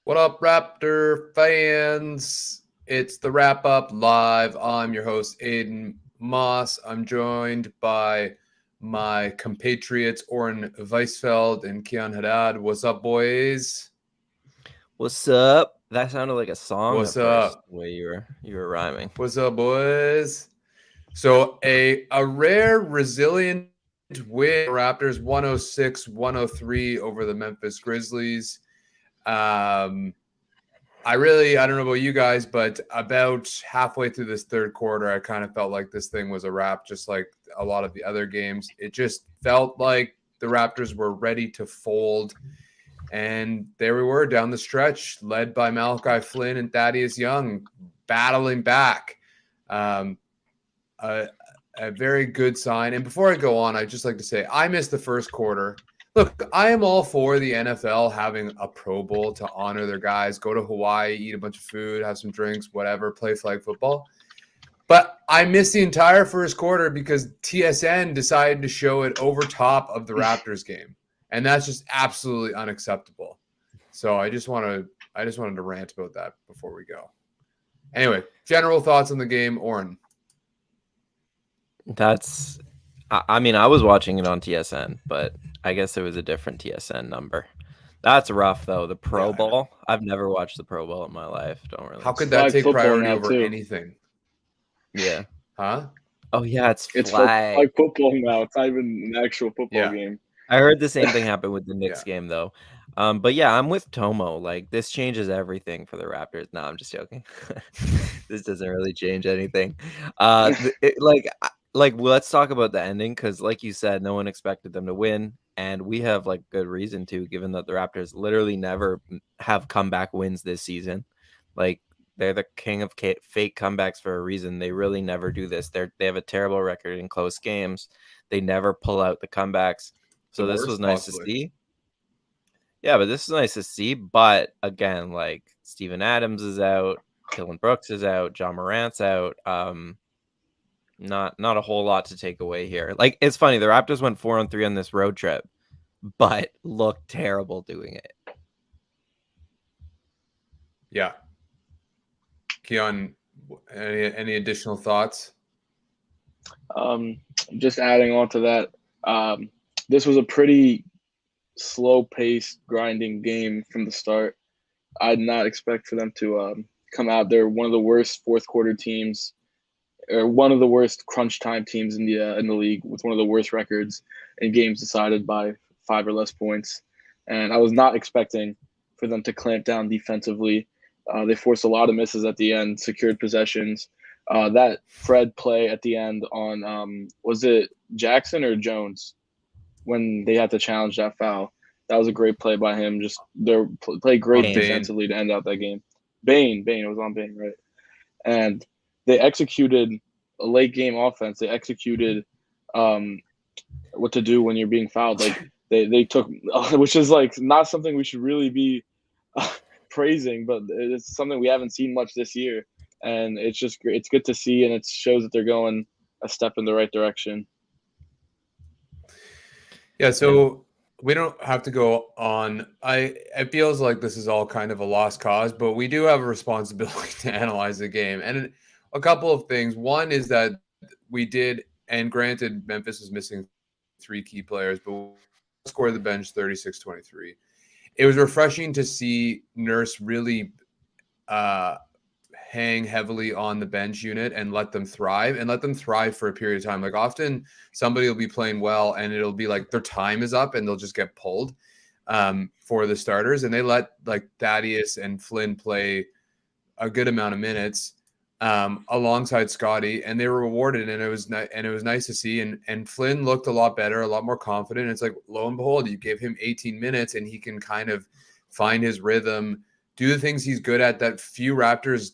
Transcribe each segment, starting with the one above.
What up, Raptor fans? It's the Wrap Up Live. I'm your host, Aiden Moss. I'm joined by my compatriots, Oren Weisfeld and Kian Haddad. What's up, boys? What's up? That sounded like a song What's at first, up? the way you were rhyming. What's up, boys? So a rare, resilient win. Raptors 106-103 over the Memphis Grizzlies. I don't know about you guys, but about halfway through this third quarter, I kind of felt like this thing was a wrap, just like a lot of the other games. It just felt like the Raptors were ready to fold. And there we were down the stretch, led by Malachi Flynn and Thaddeus Young, battling back. A very good sign. And before I go on, I'd just like to say I missed the first quarter. Look, I am all for the NFL having a Pro Bowl to honor their guys, go to Hawaii, eat a bunch of food, have some drinks, whatever, play flag football. But I missed the entire first quarter because TSN decided to show it over top of the Raptors game. And that's just absolutely unacceptable. So I just wanted to rant about that before we go. Anyway, general thoughts on the game, Oren. I was watching it on TSN, but I guess it was a different TSN number. That's rough, though. The Pro Bowl. I've never watched the Pro Bowl in my life. Don't really. How could that take priority over anything? Yeah. Huh? Oh, yeah, it's flag football now. It's not even an actual football game. I heard the same thing happen with the Knicks game, though. But yeah, I'm with Tomo. Like, this changes everything for the Raptors. No, I'm just joking. This doesn't really change anything. Let's talk about the ending because, like you said, no one expected them to win, and we have like good reason to, given that the Raptors literally never have comeback wins this season. Like, they're the king of fake comebacks for a reason. They really never do this. They have a terrible record in close games. They never pull out the comebacks. So this was nice to see. Yeah, but this is nice to see. But again, like Steven Adams is out, Dillon Brooks is out, John Morant's out. Not a whole lot to take away here. Like, it's funny, the Raptors went 4-3 on this road trip, but looked terrible doing it. Yeah. Keon, any additional thoughts? Just adding on to that, this was a pretty slow-paced, grinding game from the start. I did not expect for them to come out. They're one of the worst fourth-quarter teams, or one of the worst crunch time teams in the league, with one of the worst records in games decided by 5 or less points. And I was not expecting for them to clamp down defensively. They forced a lot of misses at the end, secured possessions. That Fred play at the end on was it Jackson or Jones when they had to challenge that foul? That was a great play by him. Just they played great defensively to end out that game. Bain, it was on Bain, right? And they executed a late game offense. They executed what to do when you're being fouled. Like they took, which is like not something we should really be praising, but it's something we haven't seen much this year. And it's just great. It's good to see, and it shows that they're going a step in the right direction. Yeah, so we don't have to go on. It feels like this is all kind of a lost cause, but we do have a responsibility to analyze the game. And a couple of things. One is that we did, and granted, Memphis was missing 3 key players, but we scored the bench 36-23. It was refreshing to see Nurse really hang heavily on the bench unit and let them thrive for a period of time. Like, often somebody will be playing well and it'll be like their time is up and they'll just get pulled for the starters. And they let like Thaddeus and Flynn play a good amount of minutes alongside Scottie, and they were rewarded, and it was nice to see. And Flynn looked a lot better, a lot more confident. It's like, lo and behold, you give him 18 minutes and he can kind of find his rhythm, do the things he's good at that few Raptors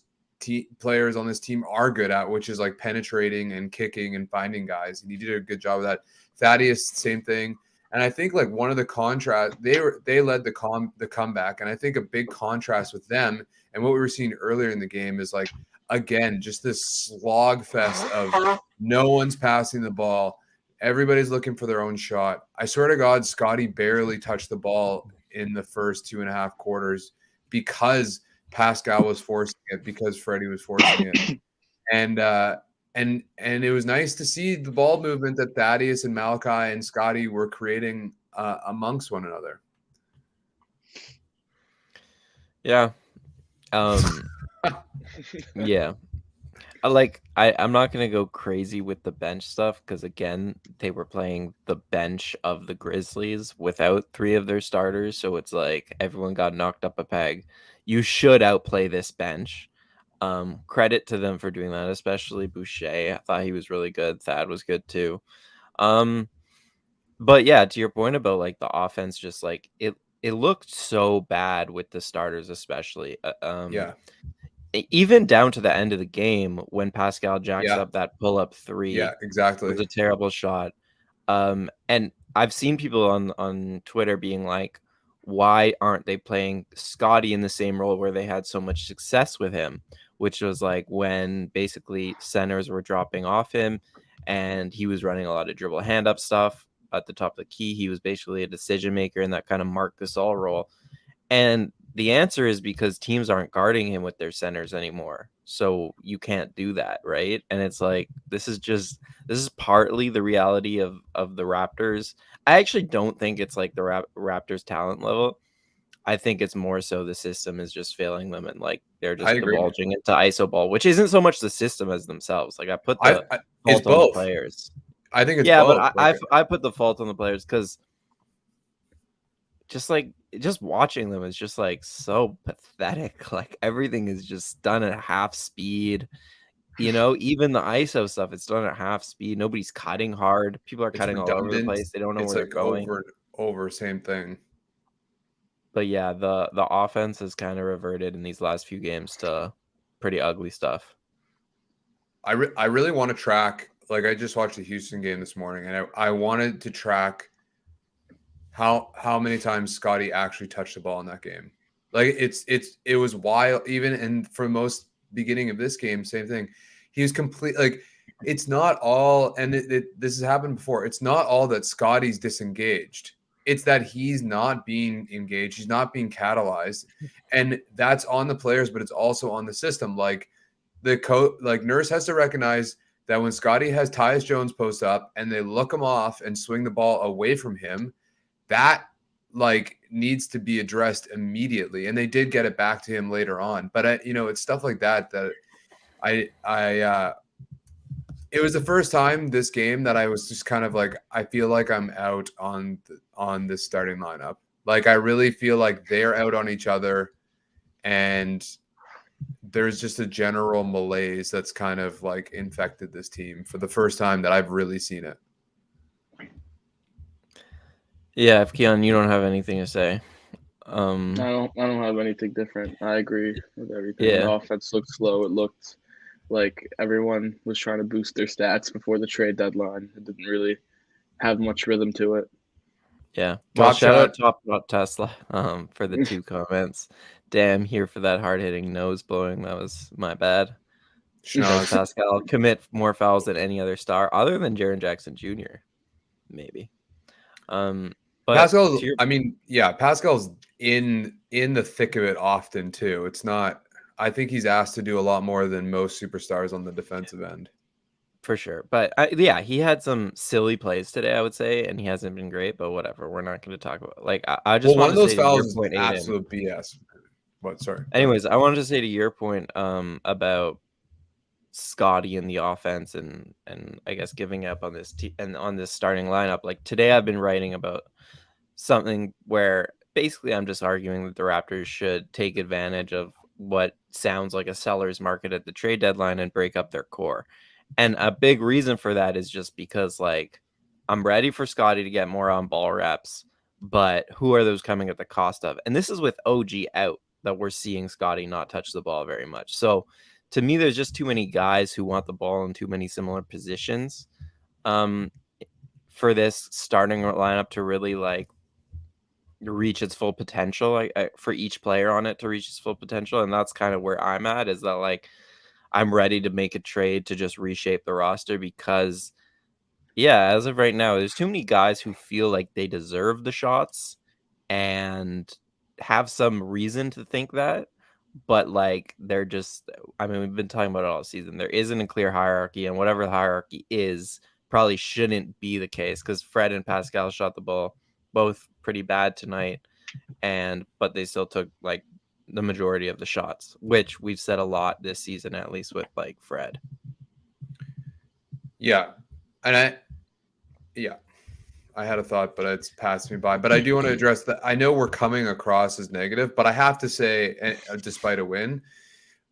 players on this team are good at, which is like penetrating and kicking and finding guys. And he did a good job of that. Thaddeus, same thing. And I think like one of the contrast, they led the comeback, and I think a big contrast with them and what we were seeing earlier in the game is like, again, just this slog fest of no one's passing the ball. Everybody's looking for their own shot. I swear to God, Scottie barely touched the ball in the first 2.5 quarters. because Pascal was forcing it, because Freddie was forcing it. And it was nice to see the ball movement that Thaddeus and Malachi and Scottie were creating amongst one another. Yeah. Yeah. I'm not going to go crazy with the bench stuff because, again, they were playing the bench of the Grizzlies without 3 of their starters. So it's like everyone got knocked up a peg. You should outplay this bench. Credit to them for doing that, especially Boucher. I thought he was really good. Thad was good too. But yeah, to your point about like the offense, just like it looked so bad with the starters, especially. Yeah. Even down to the end of the game when Pascal jacks up that pull-up 3. Yeah, exactly. It was a terrible shot. And I've seen people on Twitter being like, why aren't they playing Scottie in the same role where they had so much success with him? Which was like when basically centers were dropping off him and he was running a lot of dribble hand-up stuff at the top of the key. He was basically a decision maker in that kind of Marc Gasol role. And the answer is because teams aren't guarding him with their centers anymore. So you can't do that, right? And it's like this is partly the reality of the Raptors. I actually don't think it's like the Raptors talent level. I think it's more so the system is just failing them and like they're just divulging into ISO ball, which isn't so much the system as themselves. Like I put the fault on the players. I think it's both. But I put the fault on the players because just watching them is just like so pathetic. Like everything is just done at half speed. You know, even the ISO stuff, it's done at half speed. Nobody's cutting hard. People are cutting all over the place. They don't know where they're going. Over, same thing. But yeah, the offense has kind of reverted in these last few games to pretty ugly stuff. I really want to track. Like I just watched the Houston game this morning, and I wanted to track how many times Scottie actually touched the ball in that game. Like it was wild. Even and for most beginning of this game, same thing. He was complete. Like it's not all, and this has happened before. It's not all that Scottie's disengaged. It's that he's not being engaged. He's not being catalyzed, and that's on the players, but it's also on the system. Like the Nurse has to recognize that when Scottie has Tyus Jones post up and they look him off and swing the ball away from him, that like needs to be addressed immediately. And they did get it back to him later on. But it's stuff like that it was the first time this game that I was just kind of like, I feel like I'm out on this starting lineup. Like I really feel like they're out on each other, and there's just a general malaise that's kind of like infected this team for the first time that I've really seen it. Yeah, if Keon, you don't have anything to say. I don't have anything different. I agree with everything. Yeah. The offense looked slow. It looked like everyone was trying to boost their stats before the trade deadline. It didn't really have much rhythm to it. Yeah. Well, shout out Top Shot Tesla for the 2 comments. Damn, here for that hard-hitting nose blowing. That was my bad. Pascal commit more fouls than any other star other than Jaren Jackson Jr. Maybe. But Pascal, Pascal's in the thick of it often too. It's not. I think he's asked to do a lot more than most superstars on the defensive end. For sure. But he had some silly plays today, I would say, and he hasn't been great, but whatever. We're not going to talk about like I just one want of to those say fouls is absolute BS. What? Sorry. Anyways, I wanted to say to your point about Scottie in the offense and I guess giving up on this and on this starting lineup. Like today I've been writing about something where basically I'm just arguing that the Raptors should take advantage of what sounds like a seller's market at the trade deadline and break up their core. And a big reason for that is just because like I'm ready for Scottie to get more on ball reps, but who are those coming at the cost of? And this is with OG out that we're seeing Scottie not touch the ball very much. So to me, there's just too many guys who want the ball in too many similar positions for this starting lineup to really like reach its full potential. For each player on it to reach its full potential. And that's kind of where I'm at, is that like I'm ready to make a trade to just reshape the roster because as of right now, there's too many guys who feel like they deserve the shots and have some reason to think that, but like they're just, I mean, we've been talking about it all season. There isn't a clear hierarchy, and whatever the hierarchy is probably shouldn't be the case, because Fred and Pascal shot the ball both pretty bad tonight, but they still took like the majority of the shots, which we've said a lot this season, at least with like Fred. Yeah. And I had a thought, but it's passed me by. But I do want to address that. I know we're coming across as negative, but I have to say, despite a win,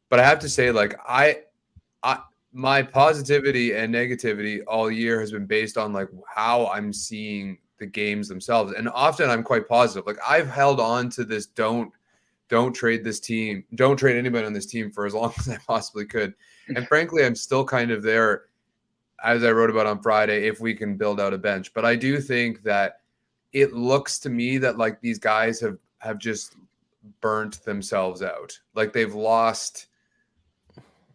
but I have to say, like, my positivity and negativity all year has been based on like how I'm seeing the games themselves. And often I'm quite positive. Like, I've held on to this don't trade this team, don't trade anybody on this team for as long as I possibly could. And frankly, I'm still kind of there, as I wrote about on Friday, if we can build out a bench. But I do think that it looks to me that like these guys have just burnt themselves out. Like they've lost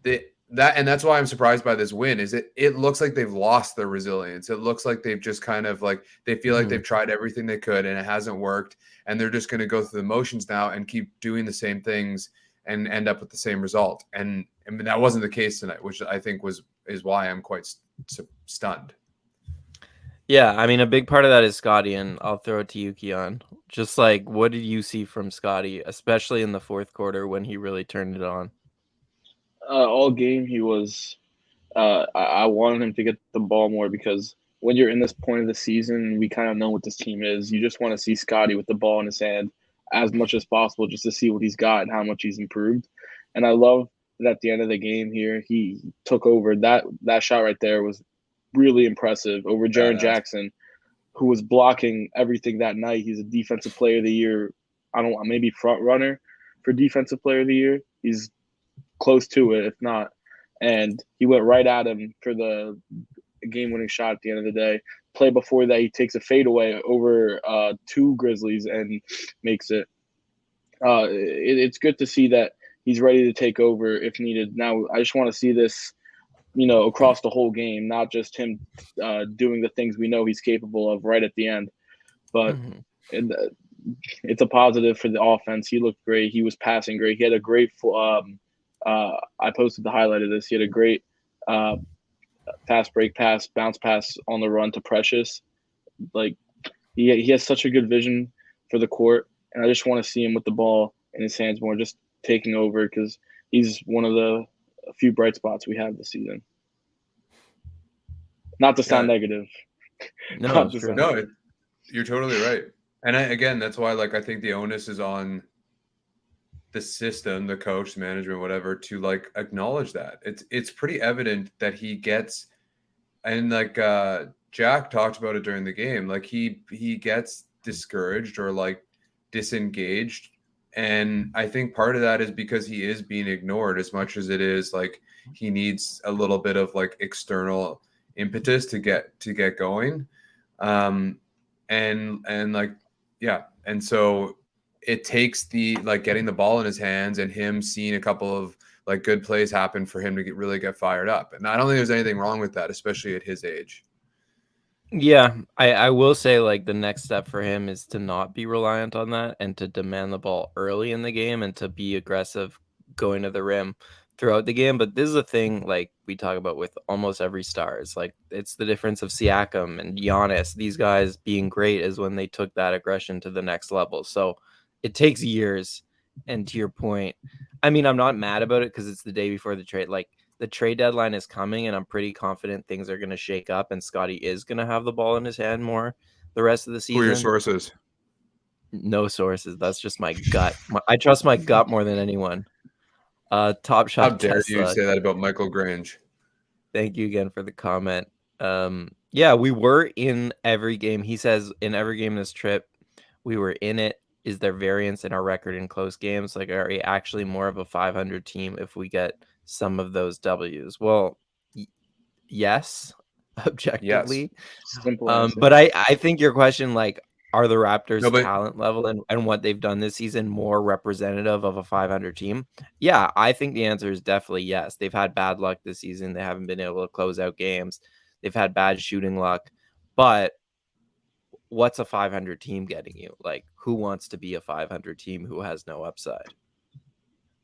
and that's why I'm surprised by this win. Is it looks like they've lost their resilience. It looks like they've just kind of like, they feel like they've tried everything they could and it hasn't worked. And they're just going to go through the motions now and keep doing the same things and end up with the same result. And I mean, that wasn't the case tonight, which I think is why I'm quite stunned. Yeah, I mean, a big part of that is Scottie, and I'll throw it to you, Keon. Just like, what did you see from Scottie, especially in the fourth quarter when he really turned it on? All game he was. I wanted him to get the ball more, because when you're in this point of the season, we kind of know what this team is. You just want to see Scottie with the ball in his hand as much as possible, just to see what he's got and how much he's improved. And I love that at the end of the game here, he took over. That shot right there was really impressive over Jaren Jackson, who was blocking everything that night. He's a defensive player of the year. Maybe front runner for defensive player of the year. He's close to it, if not. And he went right at him for the game-winning shot at the end of the day. Play before that, he takes a fadeaway over two Grizzlies and makes it. It's good to see that he's ready to take over if needed. Now, I just want to see this, across the whole game, not just him doing the things we know he's capable of right at the end. But it's a positive for the offense. He looked great. He was passing great. He had a great I posted the highlight of this. He had a great pass, break pass, bounce pass on the run to Precious. Like he has such a good vision for the court, and I just want to see him with the ball in his hands more, just taking over, because he's one of the few bright spots we have this season. Not to sound negative. No, you're totally right. And again, that's why like I think the onus is on the system, the coach, management, whatever, to like acknowledge that it's pretty evident that he gets, and like Jack talked about it during the game, like he gets discouraged or like disengaged, and I think part of that is because he is being ignored as much as it is like he needs a little bit of like external impetus to get going, and like and so it takes the like getting the ball in his hands and him seeing a couple of like good plays happen for him to really get fired up. And I don't think there's anything wrong with that, especially at his age. Yeah, I will say like the next step for him is to not be reliant on that and to demand the ball early in the game and to be aggressive going to the rim throughout the game. But this is a thing like we talk about with almost every star. It's like it's the difference of Siakam and Giannis. These guys being great is when they took that aggression to the next level. So it takes years. And to your point, I mean, I'm not mad about it because it's the day before the trade. Like the trade deadline is coming, and I'm pretty confident things are going to shake up, and Scottie is going to have the ball in his hand more the rest of the season. Who are your sources? No sources. That's just my gut. I trust my gut more than anyone. Top Shot. How dare you say that about Michael Grange? Thank you again for the comment. Yeah, we were in every game. He says in every game this trip, we were in it. Is there variance in our record in close games? Like, are we actually more of a 500 team if we get some of those W's? Well, yes, objectively. Yes. Simple answer. But I think your question, like, are the Raptors' talent level and what they've done this season more representative of a 500 team? Yeah, I think the answer is definitely yes. They've had bad luck this season. They haven't been able to close out games. They've had bad shooting luck. But what's a 500 team getting you? Like, who wants to be a 500 team who has no upside?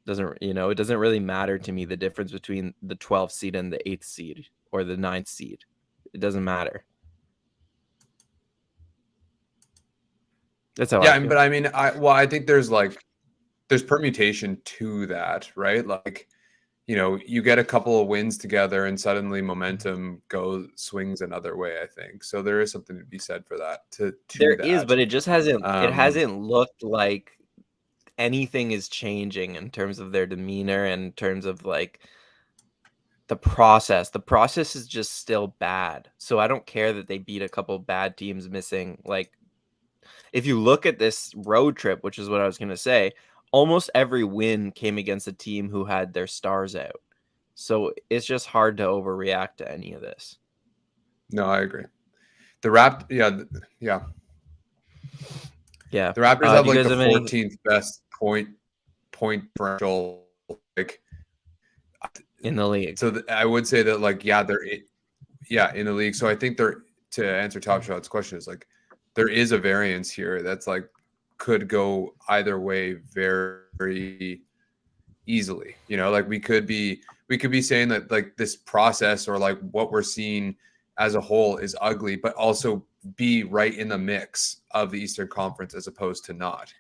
It doesn't really matter to me the difference between the 12th seed and the 8th seed or the 9th seed. It doesn't matter. That's how I feel. But I mean, I think there's permutation to that, right? Like, you get a couple of wins together and suddenly momentum swings another way, I think. So there is something to be said for that. There is, but it just hasn't it Um, hasn't looked like anything is changing in terms of their demeanor and in terms of like the process. The process is just still bad. So I don't care that they beat a couple bad teams missing. Like, if you look at this road trip, which is what I was going to say, almost every win came against a team who had their stars out. So it's just hard to overreact to any of this. No, I agree. The Yeah. The Raptors have like the have 14th best point differential, like, in the league. So I would say that, like, they're in the league. So I think to answer Top Shot's question, is like there is a variance here that's like could go either way very, very easily. Like we could be saying that like this process or like what we're seeing as a whole is ugly, but also be right in the mix of the Eastern Conference as opposed to not.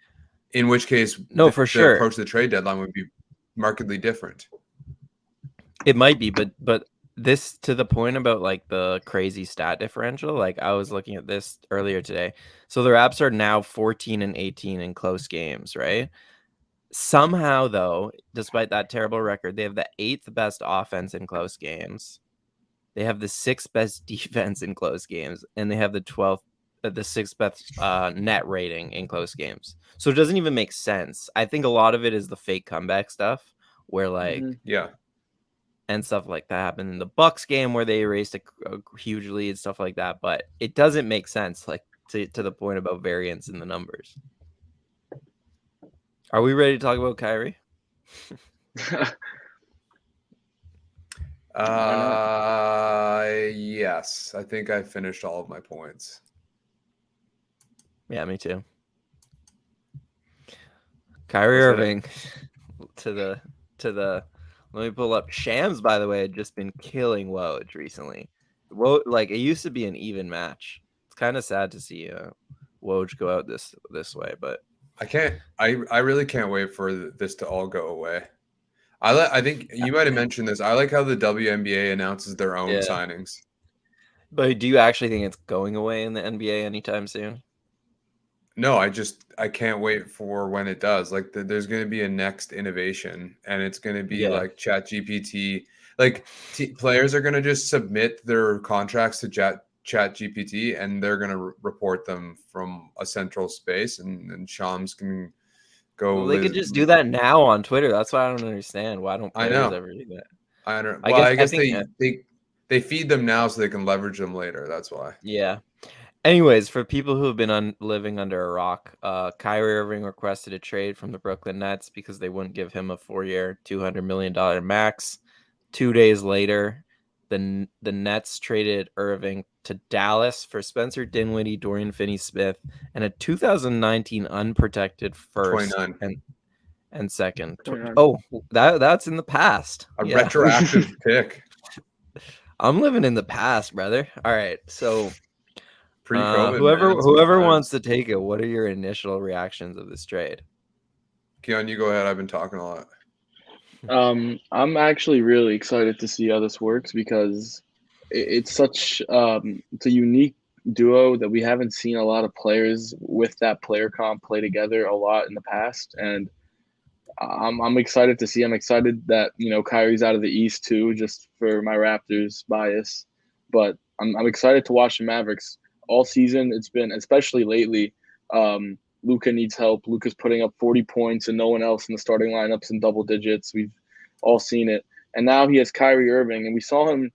In which case, for sure, the approach to the trade deadline would be markedly different. It might be, but this, to the point about like the crazy stat differential, like I was looking at this earlier today. So the Raps are now 14 and 18 in close games, right? Somehow, though, despite that terrible record, they have the 8th best offense in close games. They have the 6th best defense in close games, and they have the 6th best net rating in close games. So it doesn't even make sense. I think a lot of it is the fake comeback stuff, where like and stuff like that happened in the Bucks game where they erased a huge lead and stuff like that. But it doesn't make sense, like to the point about variance in the numbers. Are we ready to talk about Kyrie? Yes. I think I finished all of my points. Yeah, me too. Kyrie Irving to the let me pull up. Shams, by the way, had just been killing Woj recently. Like, it used to be an even match. It's kind of sad to see Woj go out this way, but I really can't wait for this to all go away. I think you might have mentioned this. I like how the WNBA announces their own signings. But do you actually think it's going away in the NBA anytime soon? No, I can't wait for when it does. Like there's going to be a next innovation, and it's going to be like ChatGPT. Like players are going to just submit their contracts to ChatGPT, and they're going to report them from a central space, and Shams can go. Well, they could just do that now on Twitter. That's why I don't understand. Why don't players ever do that? I don't. Well, I guess they feed them now so they can leverage them later. That's why. Yeah. Anyways, for people who have been living under a rock, Kyrie Irving requested a trade from the Brooklyn Nets because they wouldn't give him a 4-year, $200 million max. 2 days later, the Nets traded Irving to Dallas for Spencer Dinwiddie, Dorian Finney-Smith, and a 2019 unprotected first 29. and second. Oh, that's in the past. A retroactive pick. I'm living in the past, brother. All right, so pre-COVID. Whoever wants to take it, what are your initial reactions of this trade? Keon, you go ahead. I've been talking a lot. I'm actually really excited to see how this works because it's such it's a unique duo that we haven't seen a lot of players with that player comp play together a lot in the past, and I'm excited to see. I'm excited that Kyrie's out of the East too, just for my Raptors bias, but I'm excited to watch the Mavericks all season. It's been, especially lately, Luka needs help. Luka's putting up 40 points and no one else in the starting lineups in double digits. We've all seen it. And now he has Kyrie Irving, and we saw him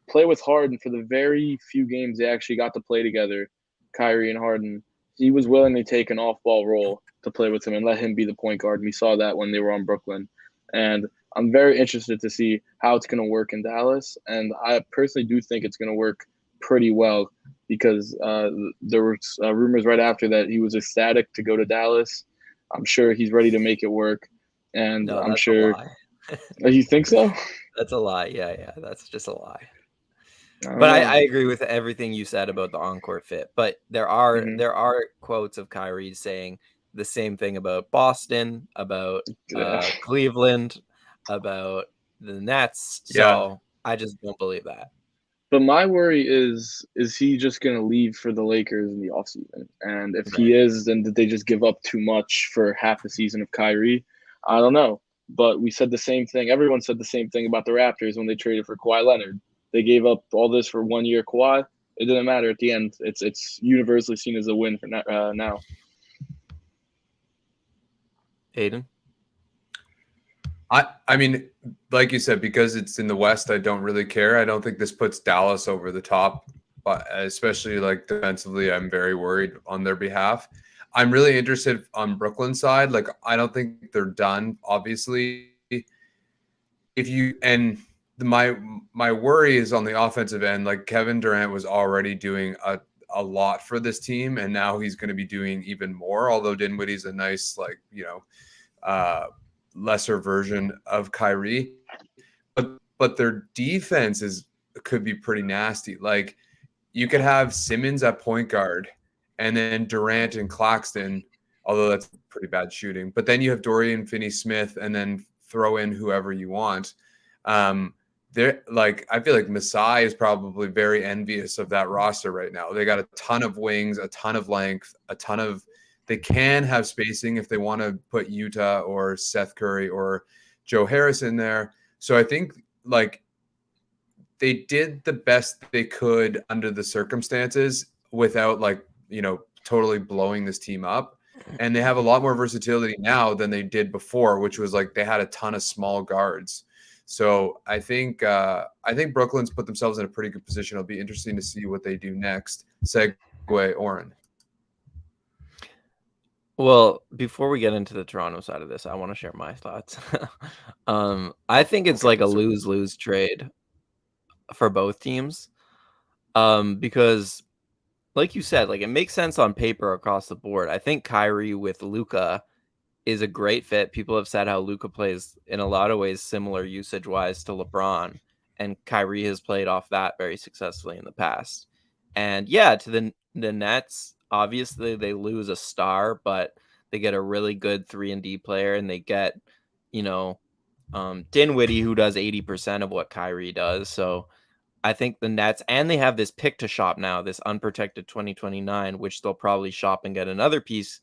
play with Harden for the very few games they actually got to play together, Kyrie and Harden. He was willingly take an off-ball role to play with him and let him be the point guard. And we saw that when they were on Brooklyn. And I'm very interested to see how it's going to work in Dallas. And I personally do think it's going to work pretty well because there were rumors right after that he was ecstatic to go to Dallas. I'm sure he's ready to make it work, and No, I'm that's a sure. lie. You think so? That's a lie. Yeah, that's just a lie. I don't But know. I agree with everything you said about the on-court fit. But there are Mhm. quotes of Kyrie saying the same thing about Boston, about Yeah. Cleveland, about the Nets. Yeah. So I just don't believe that. But my worry is he just going to leave for the Lakers in the offseason? And if Right. he is, then did they just give up too much for half a season of Kyrie? I don't know. But we said the same thing. Everyone said the same thing about the Raptors when they traded for Kawhi Leonard. They gave up all this for 1 year Kawhi. It didn't matter at the end. It's universally seen as a win for now. Aiden? I mean, like you said, because it's in the West, I don't really care. I don't think this puts Dallas over the top, but especially like defensively, I'm very worried on their behalf. I'm really interested on Brooklyn's side. Like, I don't think they're done, obviously. If you and my worry is on the offensive end. Like Kevin Durant was already doing a lot for this team, and now he's going to be doing even more. Although Dinwiddie's a nice, like, lesser version of Kyrie, but their defense could be pretty nasty. Like you could have Simmons at point guard, and then Durant and Claxton, although that's pretty bad shooting. But then you have Dorian Finney-Smith, and then throw in whoever you want. They're like, I feel like Masai is probably very envious of that roster right now. They got a ton of wings, a ton of length, they can have spacing if they want to put Utah or Seth Curry or Joe Harris in there. So I think like they did the best they could under the circumstances without totally blowing this team up. And they have a lot more versatility now than they did before, which was like they had a ton of small guards. So I think Brooklyn's put themselves in a pretty good position. It'll be interesting to see what they do next. Segue, Oren. Well, before we get into the Toronto side of this, I want to share my thoughts. I think it's like a lose-lose trade for both teams. Because like you said, like it makes sense on paper across the board. I think Kyrie with Luka is a great fit. People have said how Luka plays in a lot of ways similar usage-wise to LeBron, and Kyrie has played off that very successfully in the past. And yeah, to the Nets, obviously they lose a star, but they get a really good 3-and-D player, and they get, Dinwiddie, who does 80% of what Kyrie does. So I think the Nets, and they have this pick to shop now, this unprotected 2029, which they'll probably shop and get another piece.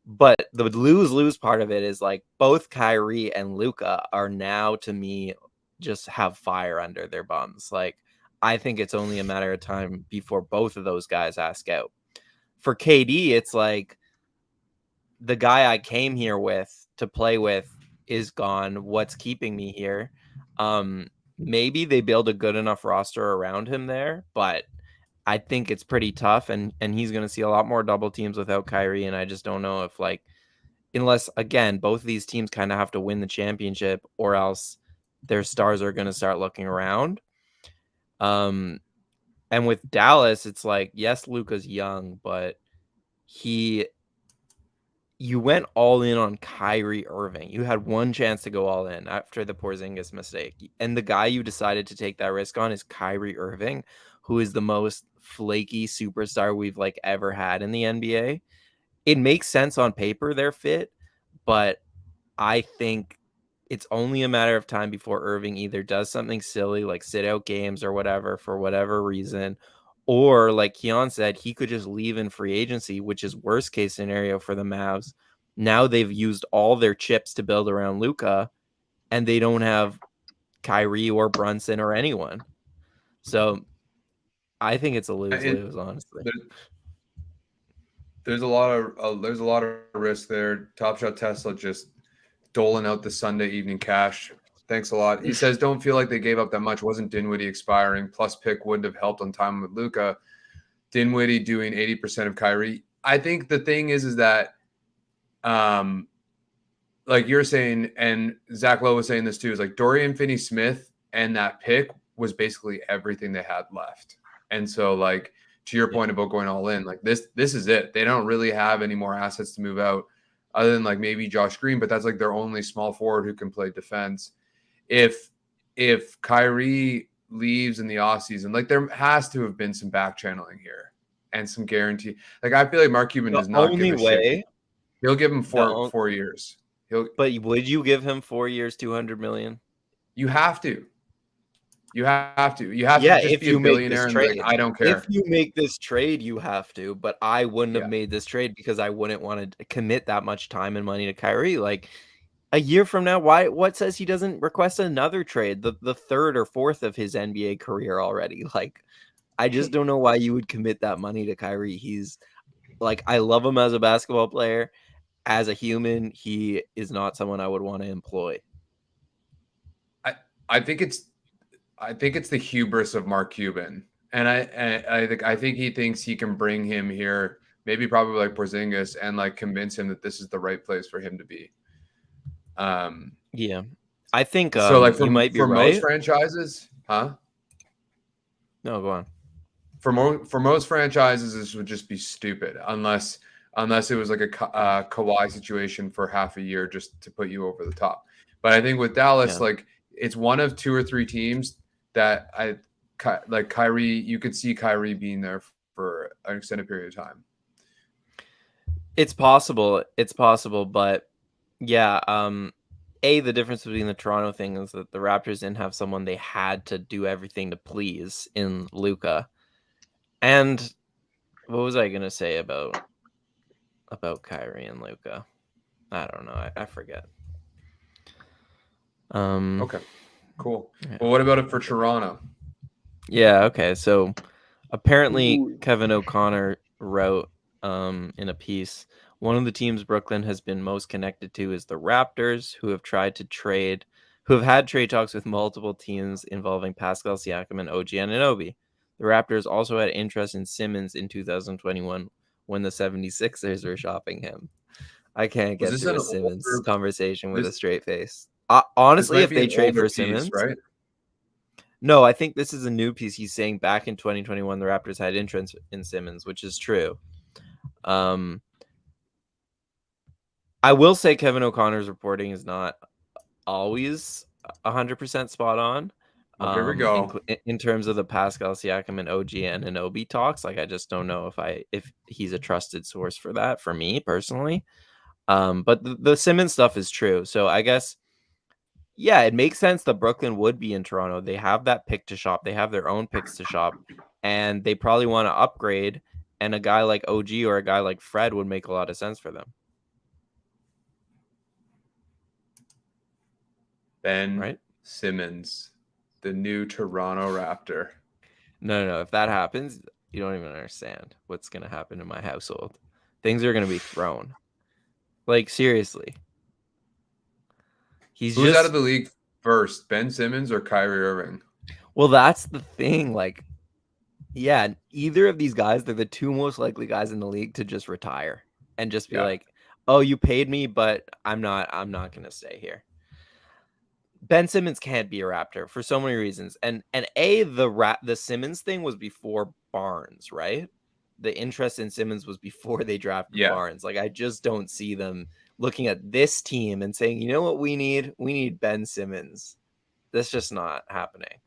But the lose-lose part of it is like both Kyrie and Luka are now, to me, just have fire under their bums. Like, I think it's only a matter of time before both of those guys ask out. For KD, it's like the guy I came here with to play with is gone. What's keeping me here? Maybe they build a good enough roster around him there, but I think it's pretty tough, and he's going to see a lot more double teams without Kyrie, and I just don't know if, like, unless, again, both of these teams kind of have to win the championship, or else their stars are going to start looking around. And with Dallas, it's like, yes, Luka's young, but you went all in on Kyrie Irving. You had one chance to go all in after the Porzingis mistake. And the guy you decided to take that risk on is Kyrie Irving, who is the most flaky superstar we've like ever had in the NBA. It makes sense on paper, their fit, but I think it's only a matter of time before Irving either does something silly like sit out games or whatever for whatever reason, or like Keon said, he could just leave in free agency, which is worst case scenario for the Mavs. Now they've used all their chips to build around Luka, and they don't have Kyrie or Brunson or anyone. So I think it's a lose-lose, honestly. There's a lot of risk there. Top Shot Tesla just doling out the Sunday evening cash. Thanks a lot. He says, don't feel like they gave up that much. Wasn't Dinwiddie expiring? Plus pick wouldn't have helped on time with Luka. Dinwiddie doing 80% of Kyrie. I think the thing is that, like you're saying, and Zach Lowe was saying this too, is like Dorian Finney-Smith and that pick was basically everything they had left. And so, like, to your point about going all in, like this is it. They don't really have any more assets to move out other than like maybe Josh Green, but that's like their only small forward who can play defense. If Kyrie leaves in the offseason, like there has to have been some back channeling here and some guarantee. Like I feel like Mark Cuban does not give a shit. He'll give him 4 years. But would you give him 4 years, $200 million? You have to. You have to. You have Yeah, to just if be a you make billionaire this and be trade. like, I don't care. If you make this trade, you have to. But I wouldn't have Yeah. made this trade because I wouldn't want to commit that much time and money to Kyrie. Like a year from now, what says he doesn't request another trade, the third or fourth of his NBA career already? Like, I just don't know why you would commit that money to Kyrie. He's like, I love him as a basketball player. As a human, he is not someone I would want to employ. I think it's the hubris of Mark Cuban, and I think he thinks he can bring him here, maybe probably like Porzingis, and like convince him that this is the right place for him to be. Yeah, I think so. Like you might be for right. most franchises, huh? No, go on. For most franchises, this would just be stupid unless it was like a Kawhi situation for half a year just to put you over the top. But I think with Dallas, like it's one of 2 or 3 teams that like Kyrie. You could see Kyrie being there for an extended period of time. It's possible, but yeah. The difference between the Toronto thing is that the Raptors didn't have someone they had to do everything to please in Luka. And what was I gonna say about Kyrie and Luka? I don't know. I forget. Okay, cool. Yeah. Well, what about it for Toronto? Yeah. Okay. So apparently Kevin O'Connor wrote in a piece, one of the teams Brooklyn has been most connected to is the Raptors, who have had trade talks with multiple teams involving Pascal Siakam and OG Anunoby. The Raptors also had interest in Simmons in 2021 when the 76ers were shopping him. I can't get through a Simmons conversation with a straight face. Honestly, if they trade for Simmons, right? No, I think this is a new piece. He's saying back in 2021, the Raptors had interest in Simmons, which is true. I will say Kevin O'Connor's reporting is not always 100% spot on. Here we go. In terms of the Pascal Siakam and OG Anunoby talks, like I just don't know if he's a trusted source for that. For me personally, but the Simmons stuff is true. So I guess. Yeah, it makes sense that Brooklyn would be in Toronto. They have that pick to shop. They have their own picks to shop, and they probably want to upgrade. And a guy like OG or a guy like Fred would make a lot of sense for them. Ben Simmons, the new Toronto Raptor. No. If that happens, you don't even understand what's going to happen in my household. Things are going to be thrown. Like, seriously. Who's out of the league first, Ben Simmons or Kyrie Irving? Well, that's the thing. Like, yeah, either of these guys, they're the 2 most likely guys in the league to just retire and just be like, "Oh, you paid me, but I'm not going to stay here." Ben Simmons can't be a Raptor for so many reasons, and the Simmons thing was before Barnes, right? The interest in Simmons was before they drafted Barnes. Like, I just don't see them looking at this team and saying, you know what we need? We need Ben Simmons. That's just not happening.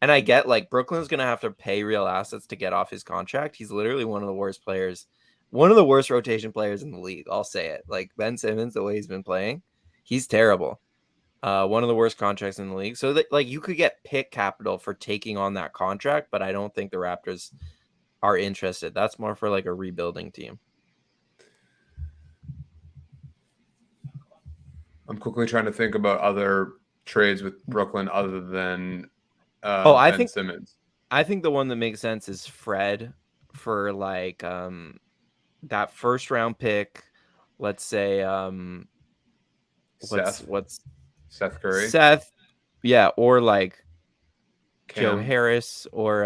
And I get like Brooklyn's going to have to pay real assets to get off his contract. He's literally one of the worst players, one of the worst rotation players in the league. I'll say it. Like Ben Simmons, the way he's been playing, he's terrible. One of the worst contracts in the league. So that like you could get pick capital for taking on that contract, but I don't think the Raptors are interested. That's more for like a rebuilding team. I'm quickly trying to think about other trades with Brooklyn other than Ben Simmons. I think the one that makes sense is Fred for like that first round pick. Let's say what's Seth Curry? Yeah, or like Cam. Joe Harris or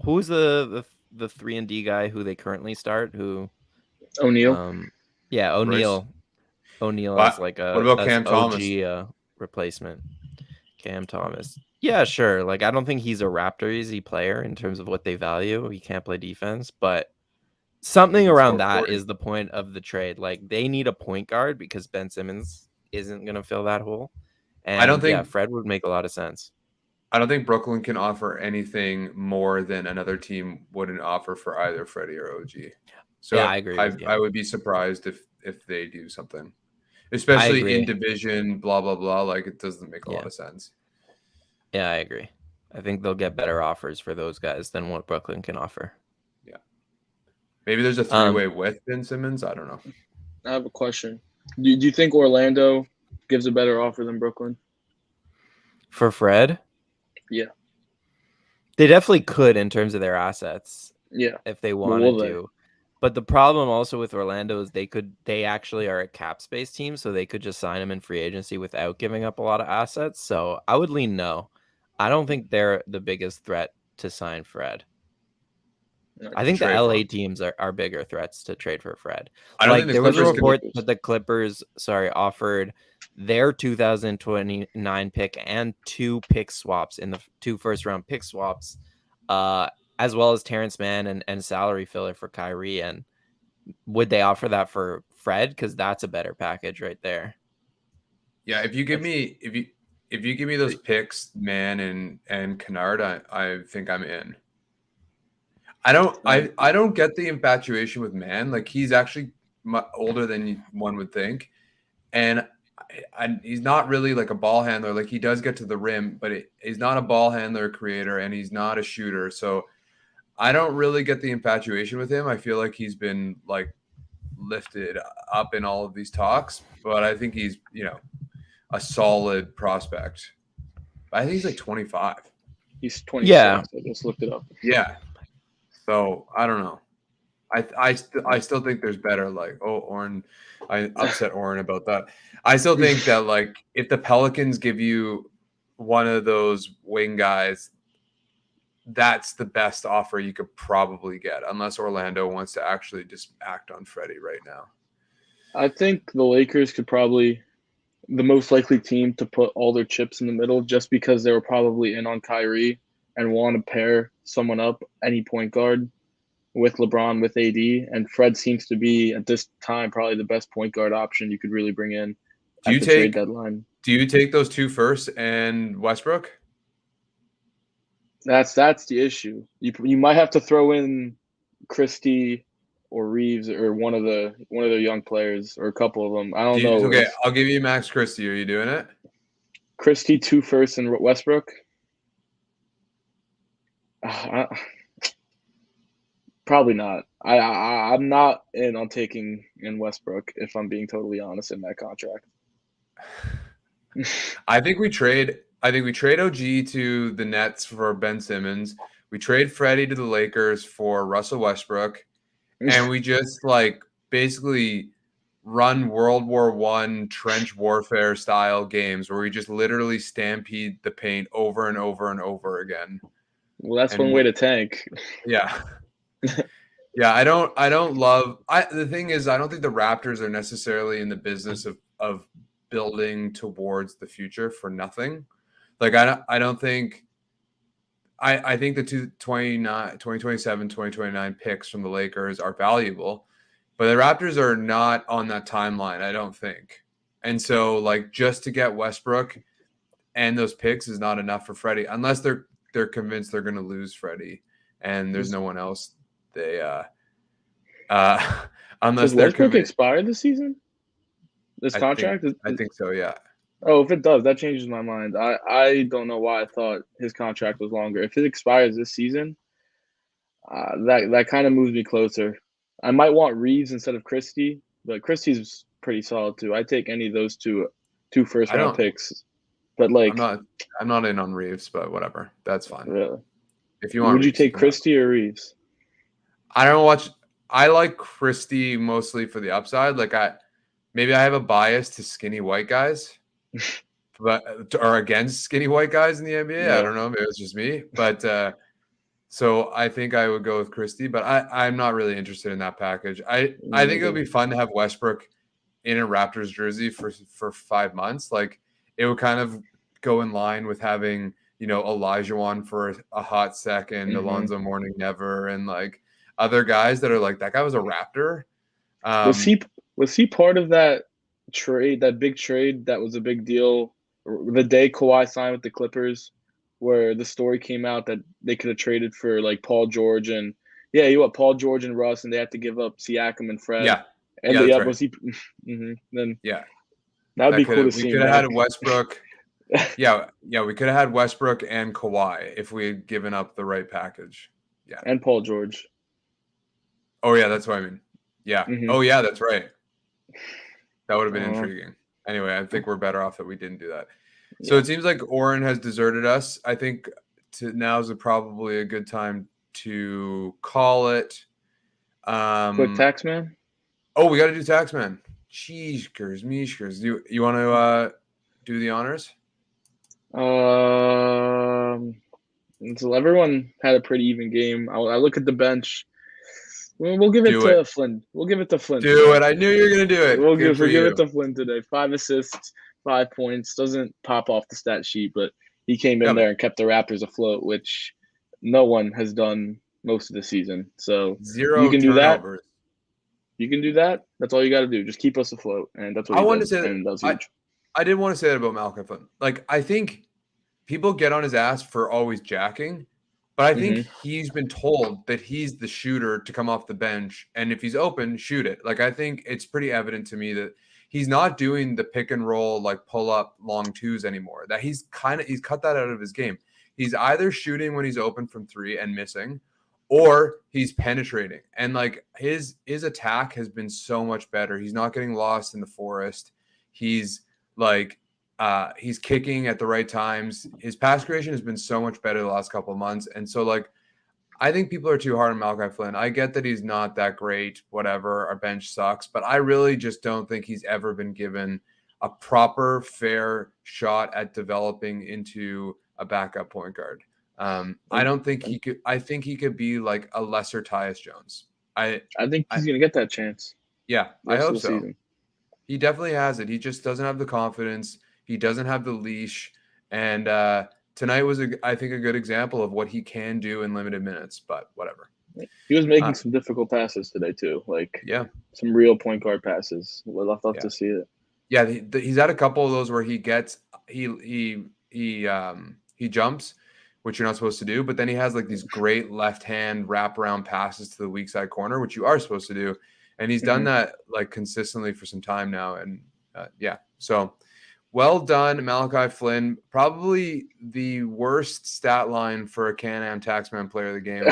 who's the 3-and-D guy who they currently start? Who O'Neal. Yeah, O'Neal. O'Neal is like a what about Cam OG Thomas? replacement. Cam Thomas. Yeah, sure. Like, I don't think he's a Raptor-easy player in terms of what they value. He can't play defense, but something can around score that 40. is the point of the trade. Like, they need a point guard because Ben Simmons isn't going to fill that hole. And I don't think Fred would make a lot of sense. I don't think Brooklyn can offer anything more than another team wouldn't offer for either Freddie or OG. So Yeah, I agree with you. I would be surprised if they do something, I especially agree. in division, blah blah blah. Like it doesn't make a lot of sense. Yeah, I agree. I think they'll get better offers for those guys than what Brooklyn can offer. Yeah, maybe there's a three-way with Ben Simmons. I don't know. I have a question. Do you think Orlando gives a better offer than Brooklyn? For Fred? Yeah. They definitely could in terms of their assets. Yeah. If they wanted to. But the problem also with Orlando is they actually are a cap space team, so they could just sign him in free agency without giving up a lot of assets. So I would lean no. I don't think they're the biggest threat to sign Fred. I think the LA teams are bigger threats to trade for Fred. I don't think there was a report that the Clippers, offered their 2029 pick and 2 pick swaps in the 2 first-round pick swaps, as well as Terrence Mann and salary filler for Kyrie. And would they offer that for Fred? Because that's a better package right there. Yeah, if you give me those picks, Mann and Kennard, I think I'm in. I don't get the infatuation with Mann. Like he's actually older than one would think, and he's not really like a ball handler. Like he does get to the rim, but he's not a ball handler creator, and he's not a shooter. So I don't really get the infatuation with him. I feel like he's been like lifted up in all of these talks, but I think he's a solid prospect. I think he's like 25. He's 26. Yeah, I just looked it up. Yeah. So I don't know. I still think there's better. Like Oren, I upset Oren about that. I still think that like if the Pelicans give you one of those wing guys, that's the best offer you could probably get, unless Orlando wants to actually just act on Freddie right now. I think the Lakers could probably the most likely team to put all their chips in the middle, just because they were probably in on Kyrie and want to pair someone up, any point guard, with LeBron, with AD, and Fred seems to be at this time probably the best point guard option you could really bring in at the trade deadline. Do you take those 2 first and Westbrook? That's the issue. You might have to throw in Christie or Reeves or one of the young players or a couple of them. I don't know. Okay, I'll give you Max Christie. Are you doing it? Christie 2 first and Westbrook? Probably not. I'm not in on taking in Westbrook, if I'm being totally honest, in that contract. I think we trade OG to the Nets for Ben Simmons. We trade Freddie to the Lakers for Russell Westbrook, and we just like basically run World War I trench warfare style games where we just literally stampede the paint over and over and over again. Well, that's one way to tank. Yeah. Yeah, I don't love the thing is I don't think the Raptors are necessarily in the business of building towards the future for nothing. Like I don't think I think the 2027, 2029 picks from the Lakers are valuable, but the Raptors are not on that timeline, I don't think. And so like just to get Westbrook and those picks is not enough for Freddie unless they're convinced they're going to lose Freddie and there's no one else they unless Does Westbrook expire this season? This contract? I think so, yeah. Oh, if it does, that changes my mind. I don't know why I thought his contract was longer. If it expires this season, that kind of moves me closer. I might want Reeves instead of Christie, but Christie's pretty solid too. I'd take any of those two first round picks. But like I'm not in on Reeves, but whatever. That's fine. Really? If you want Would you take Christie or Reeves? I like Christie mostly for the upside. Like maybe I have a bias to skinny white guys, or against skinny white guys in the NBA. Yeah. I don't know. Maybe it's just me, but so I think I would go with Christie. But I'm not really interested in that package. I think it would be fun to have Westbrook in a Raptors jersey for 5 months. Like it would kind of go in line with having, Elijah for a hot second, Mhm. Alonzo Mourning never, and like other guys that are like, that guy was a Raptor. Was he part of that trade, that big trade that was a big deal the day Kawhi signed with the Clippers, where the story came out that they could have traded for like Paul George and Paul George and Russ, and they had to give up Siakam and Fred. Yeah. And Yeah, that's right. was he? Then Yeah. that would be cool to see. We could have had Westbrook. Yeah, we could have had Westbrook and Kawhi if we had given up the right package. Yeah. And Paul George. Oh, yeah, that's what I mean. Yeah. Mhm. Oh, yeah, that's right. That would have been intriguing. Anyway, I think we're better off that we didn't do that. So Yeah. it seems like Oren has deserted us. I think now is probably a good time to call it. Quick tax man. Oh, we got to do tax man. Cheeskers, meeskers. You want to do the honors? So everyone had a pretty even game. I look at the bench. We'll give it to Flynn. We'll give it to Flynn. Do it. I knew you were going to do it. We'll give it to Flynn today. 5 assists, 5 points. Doesn't pop off the stat sheet, but he came in there and kept the Raptors afloat, which no one has done most of the season. So 0 you can turnovers. do that. You can do that. That's all you got to do. Just keep us afloat, and that's what I wanted to say. And that was huge. I did want to say that about Malachi Flynn. Like, I think people get on his ass for always jacking, but I think he's been told that he's the shooter to come off the bench, and if he's open, shoot it. Like, I think it's pretty evident to me that he's not doing the pick and roll, like pull up long twos anymore. That he's cut that out of his game. He's either shooting when he's open from 3 and missing, or he's penetrating. And like his attack has been so much better. He's not getting lost in the forest. He's like he's kicking at the right times. His pass creation has been so much better the last couple of months. And so like I think people are too hard on Malachi Flynn. I get that he's not that great, whatever, our bench sucks, but I really just don't think he's ever been given a proper, fair shot at developing into a backup point guard. I don't think he could. I think he could be like a lesser Tyus Jones. I think he's gonna get that chance. Yeah, I hope so. Season. He definitely has it. He just doesn't have the confidence. He doesn't have the leash. And tonight was, I think, a good example of what he can do in limited minutes. But whatever. He was making some difficult passes today too. Like some real point guard passes. We'll love to see it. Yeah, he's had a couple of those where he gets he jumps, which you're not supposed to do, but then he has like these great left hand wraparound passes to the weak side corner, which you are supposed to do, and he's done that like consistently for some time now. And so well done, Malachi Flynn. Probably the worst stat line for a Can-Am Taxman player of the game,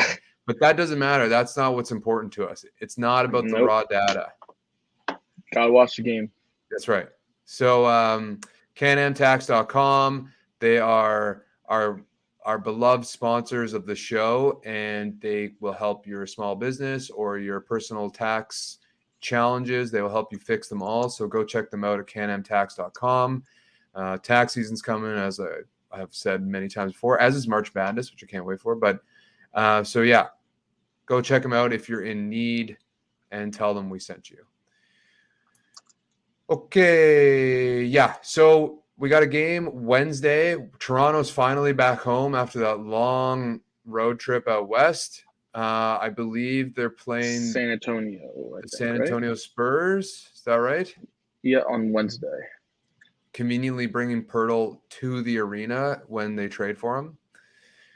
but that doesn't matter. That's not what's important to us. It's not about the raw data. Gotta watch the game. That's right. So canamtax.com, they are our beloved sponsors of the show, and they will help your small business or your personal tax challenges. They will help you fix them all. So go check them out at canamtax.com. Tax season's coming, as I have said many times before, as is March Madness, which I can't wait for. But go check them out if you're in need and tell them we sent you. Okay. Yeah. So we got a game Wednesday. Toronto's finally back home after that long road trip out west. I believe they're playing San Antonio. San Antonio Spurs. Is that right? Yeah, on Wednesday. Conveniently bringing Pirtle to the arena when they trade for him.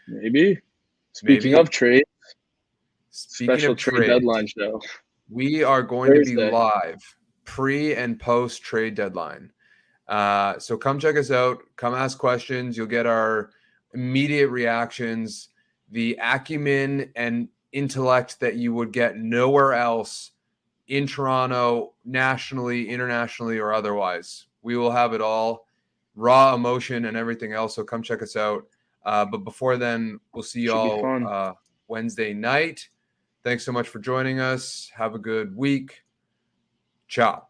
Maybe. Speaking of trade, special trade deadline show. We are going to be live pre and post trade deadline. So come check us out. Come ask questions. You'll get our immediate reactions, the acumen and intellect that you would get nowhere else in Toronto, nationally, internationally, or otherwise. We will have it all, raw emotion and everything else. So come check us out. But before then, we'll see you all Wednesday night. Thanks so much for joining us. Have a good week. Ciao.